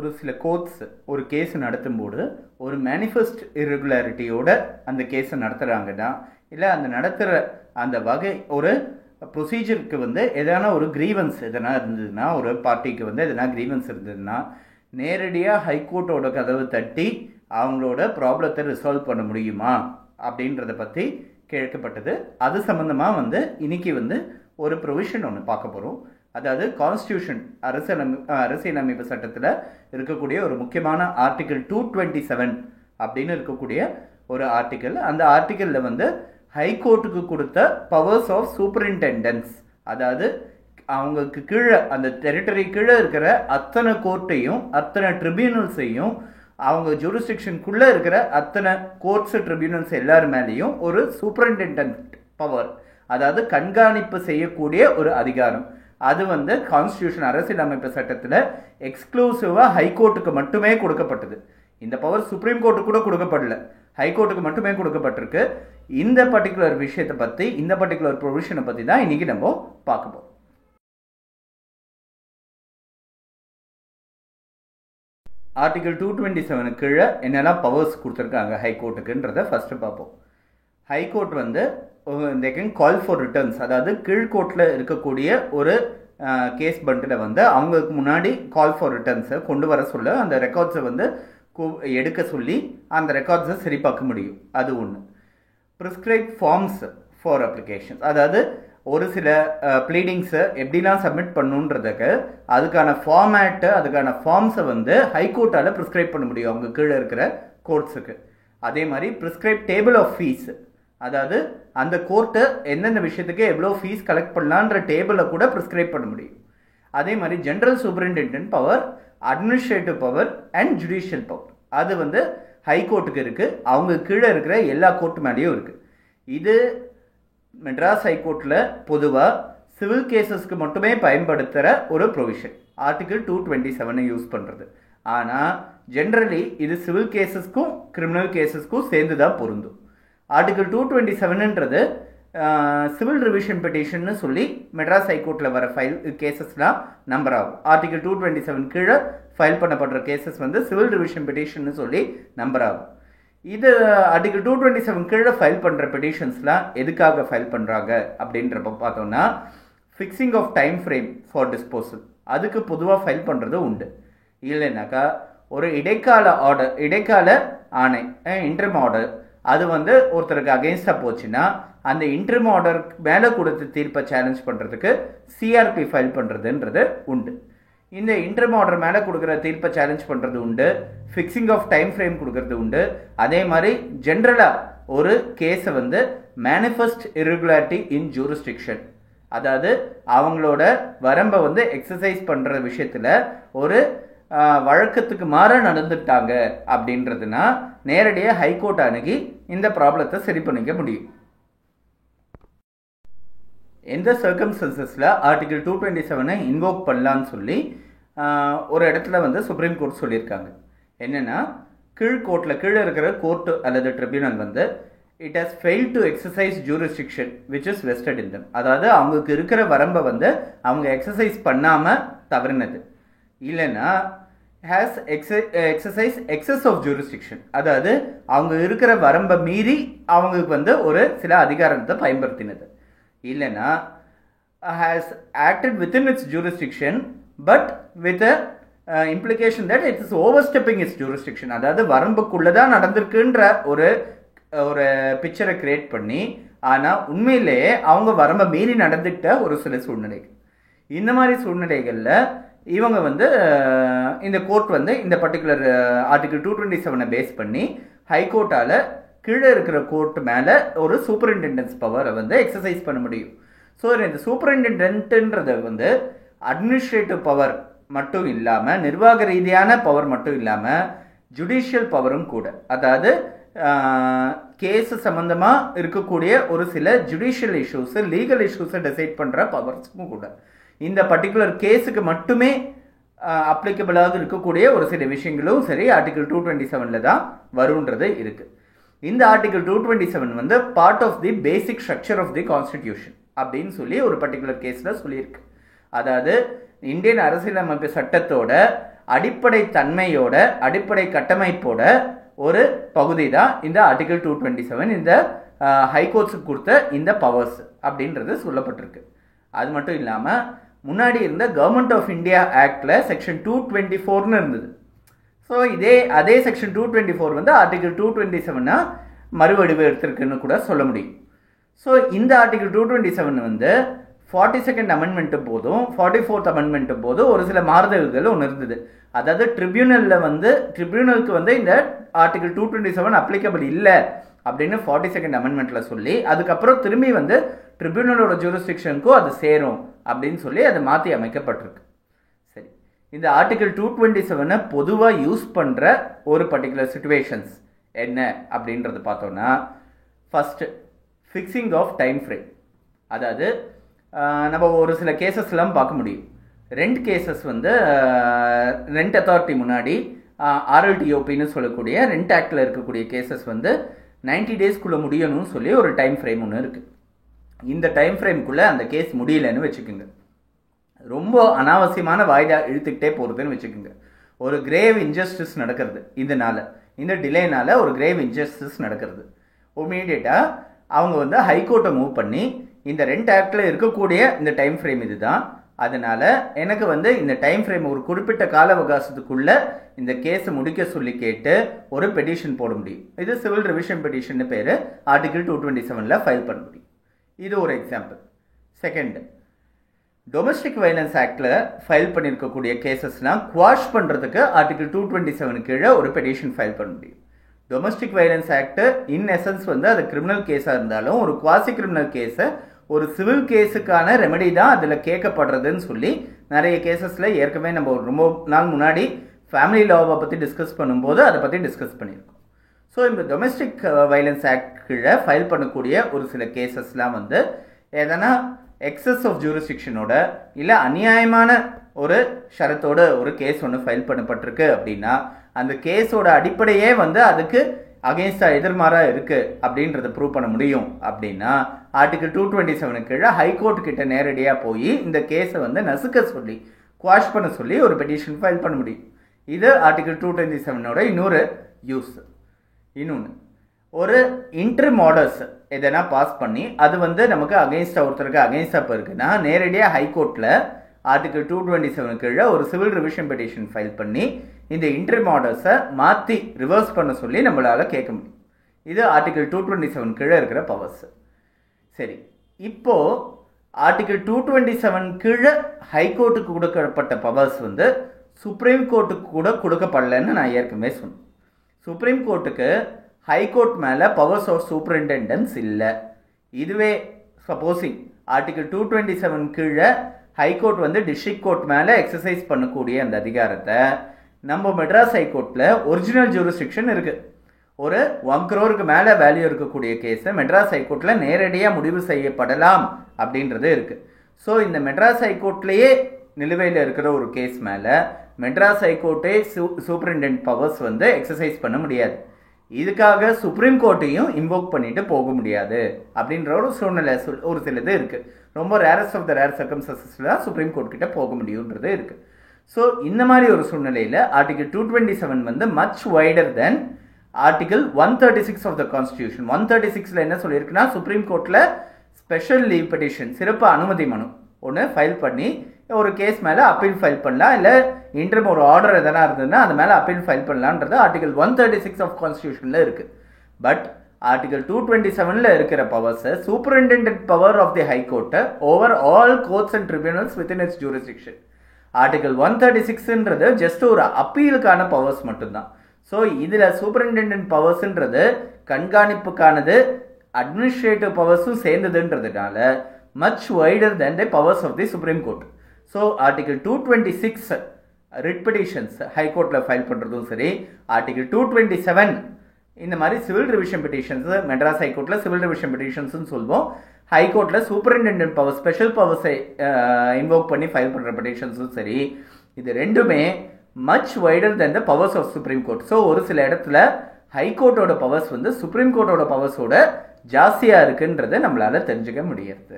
ஒரு சில கோர்ட்ஸ் ஒரு கேஸ் நடத்தும்போது ஒரு மேனிஃபெஸ்ட் இரெகுலாரிட்டியோட அந்த கேஸை நடத்துகிறாங்கன்னா, இல்லை அந்த நடத்துகிற அந்த வகை ஒரு ப்ரொசீஜருக்கு வந்து எதனா ஒரு கிரீவன்ஸ் எதனா இருந்ததுன்னா, ஒரு பார்ட்டிக்கு வந்து எதனா கிரீவன்ஸ் இருந்ததுன்னா நேரடியாக ஹைகோர்ட்டோட கதவு தட்டி அவங்களோட ப்ராப்ளத்தை ரிசால்வ் பண்ண முடியுமா அப்படின்றத பற்றி கேட்கப்பட்டது. அது சம்மந்தமாக வந்து இன்னைக்கு வந்து ஒரு ப்ரொவிஷன் ஒன்று பார்க்க போகிறோம். அதாவது கான்ஸ்டியூஷன் அரசியலமைப்பு சட்டத்தில் இருக்கக்கூடிய ஒரு முக்கியமான ஆர்டிகல் 227 அப்படின்னு இருக்கக்கூடிய ஒரு ஆர்டிக்கல். அந்த ஆர்டிக்கலில் வந்து ஹைகோர்ட்டுக்கு கொடுத்த பவர்ஸ் ஆஃப் சூப்பரிண்டெண்டன்ஸ், அதாவது அவங்களுக்கு கீழே அந்த டெரிட்டரி கீழே இருக்கிற அத்தனை கோர்ட்டையும் அத்தனை ட்ரிபியூனல்ஸையும் அவங்க ஜூரிஸ்டிக்ஷனுக்குள்ளே இருக்கிற அத்தனை கோர்ட்ஸ் ட்ரிபியூனல்ஸ் எல்லார் மேலேயும் ஒரு சூப்பரிண்டெண்டன்ட் பவர், அதாவது கண்காணிப்பு செய்யக்கூடிய ஒரு அதிகாரம். அது வந்து கான்ஸ்டியூஷன் அரசியலமைப்பு சட்டத்தில் எக்ஸ்க்ளூசிவாக ஹைகோர்ட்டுக்கு மட்டுமே கொடுக்கப்பட்டது. இந்த பவர் சுப்ரீம் கோர்ட்டுக்கு கூட கொடுக்கப்படல, ஹைகோர்ட்டுக்கு மட்டுமே கொடுக்கப்பட்டிருக்கு. இந்த பர்டிகுலர் விஷயத்தை பற்றி, இந்த பர்டிகுலர் ப்ரொவிஷனை பற்றி தான் இன்னைக்கு நம்ம பார்க்க போகிறோம். ஆர்டிகல் 227 கீழே என்னெல்லாம் பவர்ஸ் கொடுத்துருக்காங்க ஹைகோர்ட்டுக்குன்றதை ஃபஸ்ட்டு பார்ப்போம். ஹைகோர்ட் வந்து they can call for returns, அதாவது கீழ்கோர்ட்டில் இருக்கக்கூடிய ஒரு கேஸ் பண்டில் வந்து அவங்களுக்கு முன்னாடி கால் ஃபார் ரிட்டர்ன்ஸை கொண்டு வர சொல்ல, அந்த ரெக்கார்ட்ஸை வந்து எடுக்க சொல்லி அந்த ரெக்கார்ட்ஸை சரி பார்க்க முடியும். அது ஒன்று. ப்ரிஸ்கிரைப் ஃபார்ம்ஸ் ஃபார் அப்ளிகேஷன்ஸ், அதாவது ஒரு சில ப்ளீடிங்ஸை எப்படிலாம் சப்மிட் பண்ணுன்றதுக்கு அதுக்கான ஃபார்மேட்டு, அதுக்கான ஃபார்ம்ஸை வந்து ஹைகோர்ட்டால் ப்ரிஸ்கிரைப் பண்ண முடியும் அவங்க கீழே இருக்கிற கோர்ட்ஸுக்கு. அதே மாதிரி ப்ரிஸ்கிரைப் டேபிள் ஆஃப் ஃபீஸ், அதாவது அந்த கோர்ட்டு எந்தெந்த விஷயத்துக்கு எவ்வளோ ஃபீஸ் கலெக்ட் பண்ணலான்ற டேபிளை கூட ப்ரிஸ்கிரைப் பண்ண முடியும். அதே மாதிரி general superintendent power, administrative power and judicial power, அது வந்து ஹைகோர்ட்டுக்கு இருக்குது. அவங்க கீழே இருக்கிற எல்லா கோர்ட் மேலேயும் இருக்குது. இது மெட்ராஸ் ஹைகோர்ட்டில் பொதுவாக சிவில் கேசஸ்க்கு மட்டுமே பயன்படுத்துகிற ஒரு ப்ரொவிஷன், ஆர்டிகல் 227 யூஸ் பண்ணுறது. ஆனால் ஜென்ரலி இது சிவில் கேசஸ்க்கும் கிரிமினல் கேசஸ்க்கும் சேர்ந்து தான் பொருந்தும். ஆர்டிகல் 227ன்றது சிவில் ரிவிஷன் பெட்டிஷன்னு சொல்லி மெட்ராஸ் ஹைகோர்ட்டில் வர கேசஸ்லாம் நம்பர் ஆகும். ஆர்டிகல் 227 கீழே ஃபைல் பண்ணப்படுற கேசஸ் வந்து சிவில் ரிவிஷன் பெட்டிஷன்னு சொல்லி நம்பர் ஆகும். இது ஆர்டிகல் 227 கீழே ஃபைல் பண்ணுற பெட்டிஷன்ஸ்லாம் எதுக்காக ஃபைல் பண்ணுறாங்க அப்படின்றப்ப பார்த்தோம்னா, fixing of time frame for disposal, அதுக்கு பொதுவாக ஃபைல் பண்ணுறது உண்டு. இல்லைனாக்கா ஒரு இடைக்கால ஆர்டர், இடைக்கால ஆணை, இன்டர்ம் ஆர்டர், அது வந்து ஒருத்தருக்கு அகெயின்ஸ்டாக போச்சுன்னா அந்த இன்டர்ம் ஆர்டர் மேலே கொடுத்த தீர்ப்பை சேலஞ்ச் பண்ணுறதுக்கு சிஆர்பி ஃபைல் பண்ணுறதுன்றது உண்டு. இந்த இன்டர்ம் ஆர்டர் மேலே கொடுக்குற தீர்ப்பை சேலஞ்ச் பண்ணுறது உண்டு, ஃபிக்ஸிங் ஆஃப் டைம் ஃப்ரேம் கொடுக்கறது உண்டு. அதே மாதிரி ஜென்ரலாக ஒரு கேஸை வந்து மேனிஃபெஸ்ட் இரெகுலாரிட்டி இன் ஜூரிஸ்டிக்ஷன், அதாவது அவங்களோட வரம்பை வந்து எக்ஸசைஸ் பண்ணுற விஷயத்தில் ஒரு வழக்கத்துக்கு மாற நடந்துட்டாங்க அப்படின்றதுனா நேரடியாக ஹைகோர்ட் அணுகி இந்த ப்ராப்ளத்தை சரி பண்ணிக்க முடியும். எந்த சர்க்கம்ஸ்டன்சஸில் ஆர்டிகல் 227 இன்வோக் பண்ணலான்னு சொல்லி ஒரு இடத்துல வந்து சுப்ரீம் கோர்ட் சொல்லியிருக்காங்க. என்னென்னா, கீழ்கோர்ட்டில் கீழே இருக்கிற கோர்ட்டு அல்லது ட்ரிபியூனல் வந்து it has fail to exercise jurisdiction which is vested in them, அதாவது அவங்களுக்கு இருக்கிற வரம்பை வந்து அவங்க எக்ஸசைஸ் பண்ணாமல் தவறினது. இல்லைன்னா has exercise excess of jurisdiction, அதாவது அவங்க இருக்கிற வரம்பை மீறி அவங்களுக்கு வந்து ஒரு சில அதிகாரத்தை பயன்படுத்தினது. இல்லைன்னா has acted within its jurisdiction but with implication that it's overstepping its jurisdiction, அதாவது வரம்புக்குள்ளே தான் நடந்திருக்குன்ற ஒரு பிக்சரை கிரியேட் பண்ணி, ஆனால் உண்மையிலேயே அவங்க வரம்பை மீறி நடந்துக்கிட்ட ஒரு சில சூழ்நிலைகள். இந்த மாதிரி சூழ்நிலைகளில் இவங்க வந்து இந்த கோர்ட் வந்து இந்த பர்டிகுலர் ஆர்டிகல் 227 பேஸ் பண்ணி ஹைகோர்ட்டால் கீழே இருக்கிற கோர்ட் மேலே ஒரு சூப்பரிண்டெண்டன்ஸ் பவரை வந்து எக்ஸசைஸ் பண்ண முடியும். ஸோ இந்த சூப்பரிண்டெண்டன்ட்ன்றதை வந்து அட்மினிஸ்ட்ரேட்டிவ் பவர் மட்டும் இல்லாமல், நிர்வாக ரீதியான பவர் மட்டும் இல்லாமல், ஜுடிஷியல் பவரும் கூட, அதாவது கேஸ் சம்மந்தமாக இருக்கக்கூடிய ஒரு சில ஜுடிஷியல் இஷ்யூஸு, லீகல் இஷ்யூஸை டிசைட் பண்ணுற பவர்ஸும் கூட இந்த பர்டிகுலர் கேஸுக்கு மட்டுமே அப்ளிகபிளாக இருக்கக்கூடிய ஒரு சில விஷயங்களும் சரி ஆர்டிகல் 227 தான் வருன்றது இருக்குது. இந்த ஆர்டிகல் 227 வந்து part of the basic structure of the constitution அப்படின்னு சொல்லி ஒரு பர்டிகுலர் கேஸில் சொல்லியிருக்கு. அதாவது இந்தியன் அரசியலமைப்பு சட்டத்தோட அடிப்படை தன்மையோட அடிப்படை கட்டமைப்போட ஒரு பகுதி தான் இந்த ஆர்டிகல் 227 இந்த ஹைகோர்ட்ஸுக்கு கொடுத்த இந்த பவர்ஸ் அப்படின்றது சொல்லப்பட்டிருக்கு. அது மட்டும் இல்லாமல் முன்னாடி இருந்த கவர்மெண்ட் ஆஃப் இந்தியா ஆக்டில் செக்ஷன் 224 இருந்தது. ஸோ அதே செக்ஷன் 224 வந்து ஆர்டிகல் 227 மறுவடிவு எடுத்திருக்குன்னு கூட சொல்ல முடியும். ஸோ இந்த ஆர்டிகல் 227 வந்து 42nd அமெண்ட்மெண்ட்டு போதும் 44th அமெண்ட்மெண்ட்டு போதும் ஒரு சில மாறுதல்கள் ஒன்று இருந்தது. அதாவது ட்ரிபியூனலுக்கு வந்து இந்த ஆர்டிகல் 227 அப்ளிகபிள் இல்லை அப்படின்னு 42nd அமெண்ட்மெண்ட்டில் சொல்லி அதுக்கப்புறம் திரும்பி வந்து ட்ரிபியூனலோட ஜூரிஸ்டிக்ஷனுக்கும் அது சேரும் அப்படின்னு சொல்லி அது மாற்றி அமைக்கப்பட்டிருக்கு. சரி, இந்த ஆர்டிகல் 227 பொதுவாக யூஸ் பண்ணுற ஒரு பர்டிகுலர் சிச்சுவேஷன்ஸ் என்ன அப்படின்றது பார்த்தோன்னா, first fixing of time frame. அதாவது நம்ம ஒரு சில கேசஸ்லாம் பார்க்க முடியும். ரெண்ட் கேசஸ் வந்து ரெண்ட் அத்தாரிட்டி முன்னாடி ஆர்எல்டிஓபின்னு சொல்லக்கூடிய ரெண்ட் ஆக்டில் இருக்கக்கூடிய கேசஸ் வந்து 90 டேஸ்க்குள்ளே முடியணும்னு சொல்லி ஒரு டைம் ஃப்ரேம் ஒன்று இருக்குது. இந்த டைம் ஃப்ரேம்குள்ளே அந்த கேஸ் முடியலன்னு வச்சுக்கோங்க, ரொம்ப அனாவசியமான வாய்தா இழுத்துக்கிட்டே போகிறதுன்னு வச்சுக்கோங்க. ஒரு கிரேவ் இன்ஜஸ்டிஸ் நடக்கிறது, இந்த டிலேனால ஒரு கிரேவ் இன்ஜஸ்டிஸ் நடக்கிறது. இமீடியட்டாக அவங்க வந்து ஹைகோர்ட்டை மூவ் பண்ணி இந்த ரெண்ட் ஆக்டில் இருக்கக்கூடிய இந்த டைம் ஃப்ரேம் இதுதான், அதனால் எனக்கு வந்து இந்த டைம் ஃப்ரேம் ஒரு குறிப்பிட்ட கால அவகாசத்துக்குள்ளே இந்த கேஸை முடிக்க சொல்லி கேட்டு ஒரு பெட்டிஷன் போட முடியும். இது சிவில் ரிவிஷன் பெட்டிஷன் பேர், ஆர்டிகல் 227 ஃபைல் பண்ண முடியும். இது ஒரு எக்ஸாம்பிள். செகண்ட், டொமஸ்டிக் வயலன்ஸ் ஆக்டில் ஃபைல் பண்ணியிருக்கக்கூடிய கேசஸ்லாம் குவாஷ் பண்ணுறதுக்கு ஆர்டிகல் 227 கீழே ஒரு பெட்டிஷன் ஃபைல் பண்ண முடியும். Domestic violence act in essence வந்து அது கிரிமினல் கேஸாக இருந்தாலும் ஒரு குவாசி கிரிமினல் கேஸை ஒரு சிவில் கேஸுக்கான ரெமெடி தான் அதில் கேட்கப்படுறதுன்னு சொல்லி நிறைய கேசஸில் ஏற்கனவே நம்ம ரொம்ப நாள் முன்னாடி ஃபேமிலி லாவை பற்றி டிஸ்கஸ் பண்ணும்போது அதை பற்றி டிஸ்கஸ் பண்ணியிருக்கோம். ஸோ இந்த டொமஸ்டிக் வயலன்ஸ் ஆக்ட் கீழே ஃபைல் பண்ணக்கூடிய ஒரு சில கேசஸ்லாம் வந்து எதனா எக்ஸஸ் ஆஃப் ஜூரிஸ்டிக்ஷனோட இல்லை அநியாயமான ஒரு ஷரத்தோட ஒரு கேஸ் ஒன்று ஃபைல் பண்ணப்பட்டிருக்கு அப்படின்னா அந்த கேஸோட அடிப்படையே வந்து அதுக்கு அகெயின்ஸ்டாக எதிர்மாறாக இருக்குது அப்படின்றத ப்ரூவ் பண்ண முடியும் அப்படின்னா ஆர்டிகல் 227 கீழே ஹைகோர்ட் கிட்ட நேரடியாக போய் இந்த கேஸை வந்து நசுக்க சொல்லி குவாஷ் பண்ண சொல்லி ஒரு பெட்டிஷன் ஃபைல் பண்ண முடியும். இது ஆர்டிகல் 227 இன்னொரு யூஸ். இன்னொன்று, ஒரு இன்டர்ம் ஆர்டர்ஸ் எதனா பாஸ் பண்ணி அது வந்து நமக்கு அகெயின்ஸ்டாக ஒருத்தருக்கு அகெயின்ஸ்டாக இப்போ இருக்குன்னா நேரடியாக ஹைகோர்ட்டில் ஆர்டிகல் 227 கீழே ஒரு சிவில் ரிவிஷன் பெட்டிஷன் ஃபைல் பண்ணி இந்த இன்டர்ம் ஆர்டர்ஸை மாற்றி ரிவர்ஸ் பண்ண சொல்லி நம்மளால் கேட்க முடியும். இது ஆர்டிகல் 227 கீழே இருக்கிற பவர்ஸ். சரி, இப்போது ஆர்டிகல் 227 கீழே ஹைகோர்ட்டுக்கு கொடுக்கப்பட்ட பவர்ஸ் வந்து சுப்ரீம் கோர்ட்டுக்கு கூட கொடுக்கப்படலன்னு நான் ஏற்கனவே சொன்னேன். சுப்ரீம் கோர்ட்டுக்கு ஹைகோர்ட் மேலே பவர்ஸ் ஆஃப் சூப்பரிண்டெண்டன்ஸ் இல்லை. இதுவே சப்போஸிங் ஆர்டிகல் 227 கீழே ஹைகோர்ட் வந்து டிஸ்ட்ரிக்ட் கோர்ட் மேலே எக்ஸசைஸ் பண்ணக்கூடிய அந்த அதிகாரத்தை நம்ம மெட்ராஸ் ஹைகோர்ட்டில் ஒரிஜினல் ஜூரிஸ்டிக்ஷன் இருக்குது. ஒரு 1 crore மேலே வேல்யூ இருக்கக்கூடிய கேஸை மெட்ராஸ் ஹைகோர்ட்டில் நேரடியாக முடிவு செய்யப்படலாம் அப்படின்றது இருக்குது. ஸோ இந்த மெட்ராஸ் ஹைகோர்ட்லேயே நிலுவையில் இருக்கிற ஒரு கேஸ் மேலே மெட்ராஸ் ஹைகோர்ட்டே சூப்பரிண்டென்ட் பவர்ஸ் வந்து எக்ஸசைஸ் பண்ண முடியாது. இதுக்காக சுப்ரீம் கோர்ட்டையும் இன்வோக் பண்ணிட்டு போக முடியாது அப்படின்ற ஒரு சூழ்நிலை ஒரு சிலது இருக்குது. ரொம்ப ரேரஸ்ட் ஆஃப் த ரேர் சர்க்கம்ஸ்டன்சஸ்ல தான் சுப்ரீம் கோர்ட் கிட்ட போக முடியுன்றது இருக்குது. ஸோ இந்த மாதிரி ஒரு சூழ்நிலையில் ஆர்டிகல் 227 வந்து much wider than article 136 of the constitution. 136ல் என்ன சொல்லியிருக்குன்னா, சுப்ரீம் கோர்ட்டில் ஸ்பெஷல் லீவ் பெட்டிஷன் சிறப்பு அனுமதி மனு ஒன்று ஃபைல் பண்ணி ஒரு கேஸ் மேலே அப்பீல் ஃபைல் பண்ணலாம், இல்லை இன்டர்ம் ஒரு ஆர்டர் எதனா இருந்ததுன்னா அது மேலே அப்பீல் ஃபைல் பண்ணலான்றது ஆர்டிகல் 136 ஆஃப் கான்ஸ்டியூஷனில் இருக்குது. பட் ஆர்டிகல் 227 இருக்கிற பவர்ஸை சூப்பரிண்டெண்டன்ட் பவர் ஆஃப் தி ஹைகோர்ட்டை over all courts and tribunals within its jurisdiction. Article 136ன்றது ஜஸ்ட் ஒரு அப்பீலுக்கான பவர்ஸ் மட்டும்தான். ஸோ இதில் சூப்பரிண்டெண்டன்ட் பவர்ஸ்ன்றது கண்காணிப்புக்கானது, அட்மினிஸ்ட்ரேட்டிவ் பவர்ஸும் சேர்ந்ததுன்றதுனால much wider than the powers of the supreme court. So article 226 writ petitions ஹைகோர்ட்டில் ஃபைல் பண்ணுறதும் சரி, ஆர்டிகல் 227 இந்த மாதிரி சிவில் ரிவிஷன் பெட்டிஷன்ஸ் மெட்ராஸ் ஹைகோர்ட்டில் சிவில் ரிவிஷன் பெட்டிஷன்ஸ்னு சொல்வோம், ஹைகோர்ட்டில் சூப்பரிண்டெண்டன்ட் பவர் ஸ்பெஷல் பவர்ஸை இன்வோக் பண்ணி ஃபைல் பண்ணுற பெட்டிஷன்ஸும் சரி, இது ரெண்டுமே much wider than the powers of supreme court. So ஒரு சில இடத்துல ஹைகோர்ட்டோட பவர்ஸ் வந்து சுப்ரீம் கோர்ட்டோட பவர்ஸோட ஜாஸ்தியாக இருக்குன்றதை நம்மளால் தெரிஞ்சுக்க முடியாது.